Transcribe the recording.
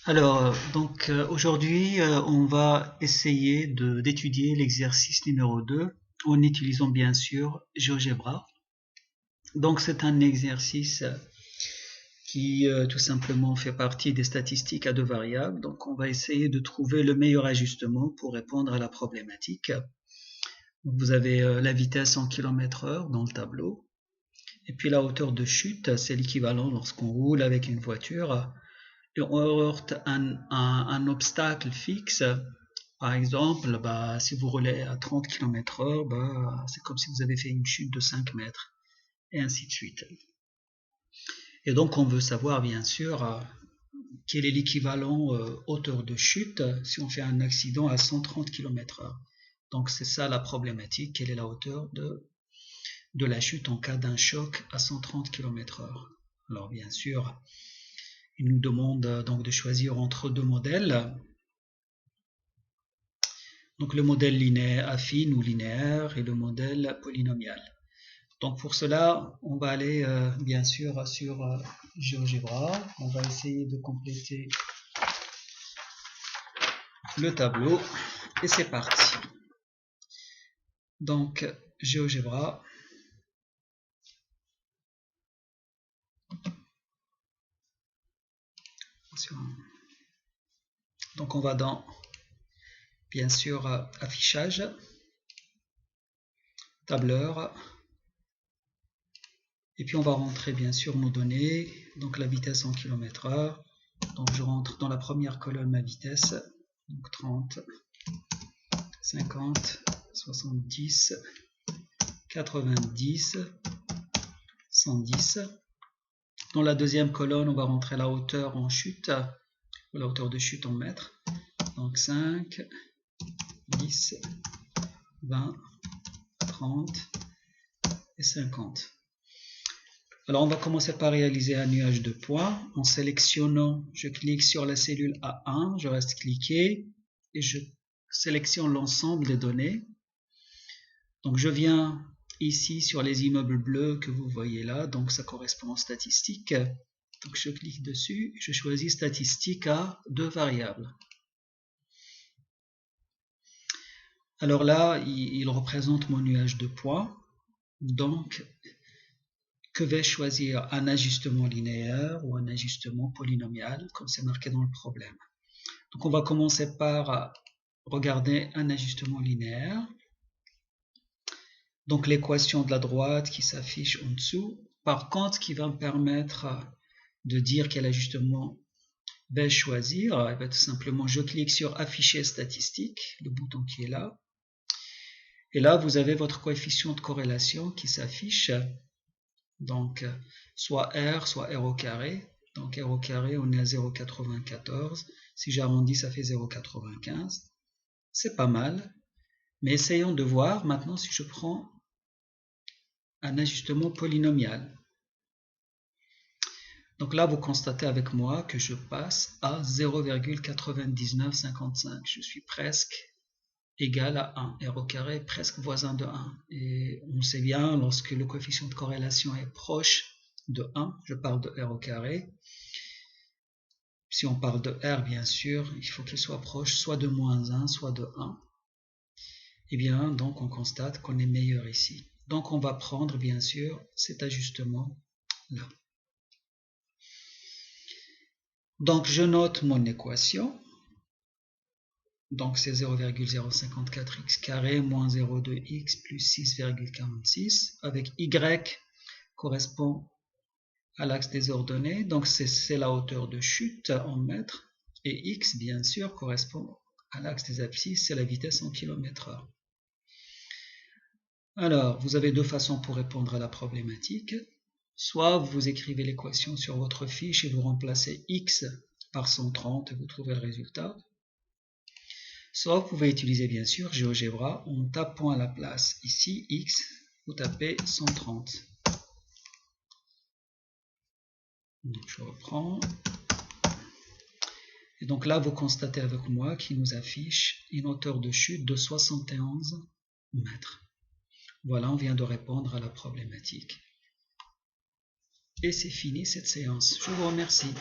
Aujourd'hui, on va essayer d'étudier l'exercice numéro 2 en utilisant bien sûr GeoGebra. Donc c'est un exercice qui tout simplement fait partie des statistiques à deux variables. Donc on va essayer de trouver le meilleur ajustement pour répondre à la problématique. Donc, vous avez la vitesse en km/h dans le tableau. Et puis la hauteur de chute, c'est l'équivalent lorsqu'on roule avec une voiture et on heurte un obstacle fixe. Par exemple, si vous roulez à 30 km/h, c'est comme si vous avez fait une chute de 5 mètres, et ainsi de suite. Et donc, on veut savoir, bien sûr, quel est l'équivalent hauteur de chute si on fait un accident à 130 km/h. Donc, c'est ça la problématique, quelle est la hauteur de la chute en cas d'un choc à 130 km/h. Alors, bien sûr, il nous demande donc de choisir entre deux modèles. Donc le modèle linéaire affine ou linéaire et le modèle polynomial. Donc pour cela, on va aller bien sûr sur GeoGebra. On va essayer de compléter le tableau et c'est parti. Donc GeoGebra. Donc on va dans bien sûr affichage, tableur, et puis on va rentrer bien sûr nos données, donc la vitesse en km/h. Donc je rentre dans la première colonne ma vitesse, donc 30, 50, 70, 90, 110. Dans la deuxième colonne, on va rentrer la hauteur en chute, la hauteur de chute en mètres. Donc 5, 10, 20, 30 et 50. Alors on va commencer par réaliser un nuage de points. En sélectionnant, je clique sur la cellule A1, je reste cliqué et je sélectionne l'ensemble des données. Donc je viens ici sur les immeubles bleus que vous voyez là, donc ça correspond aux statistiques. Donc je clique dessus, je choisis statistique à deux variables. Alors là, il représente mon nuage de points. Donc, que vais-je choisir? Un ajustement linéaire ou un ajustement polynomial, comme c'est marqué dans le problème. Donc on va commencer par regarder un ajustement linéaire. Donc l'équation de la droite qui s'affiche en dessous. Par contre, ce qui va me permettre de dire quel ajustement vais-je choisir, tout simplement je clique sur afficher statistique, le bouton qui est là. Et là, vous avez votre coefficient de corrélation qui s'affiche. Donc, soit R, soit R au carré. Donc R au carré, on est à 0,94. Si j'arrondis, ça fait 0,95. C'est pas mal. Mais essayons de voir maintenant si je prends un ajustement polynomial. Donc là, vous constatez avec moi que je passe à 0,9955. Je suis presque égal à 1. R au carré est presque voisin de 1. Et on sait bien, lorsque le coefficient de corrélation est proche de 1, je parle de R au carré. Si on parle de R, bien sûr, il faut qu'il soit proche soit de moins 1, soit de 1. Et bien, donc, on constate qu'on est meilleur ici. Donc, on va prendre, bien sûr, cet ajustement-là. Donc, je note mon équation. Donc, c'est 0,054x carré moins 0,2x plus 6,46. Avec y correspond à l'axe des ordonnées. Donc, c'est la hauteur de chute en mètres. Et x, bien sûr, correspond à l'axe des abscisses, c'est la vitesse en km/h. Alors, vous avez deux façons pour répondre à la problématique. Soit vous écrivez l'équation sur votre fiche et vous remplacez x par 130 et vous trouvez le résultat. Soit vous pouvez utiliser bien sûr GeoGebra en tapant à la place ici x, vous tapez 130. Donc je reprends. Et donc là, vous constatez avec moi qu'il nous affiche une hauteur de chute de 71 mètres. Voilà, on vient de répondre à la problématique. Et c'est fini cette séance. Je vous remercie.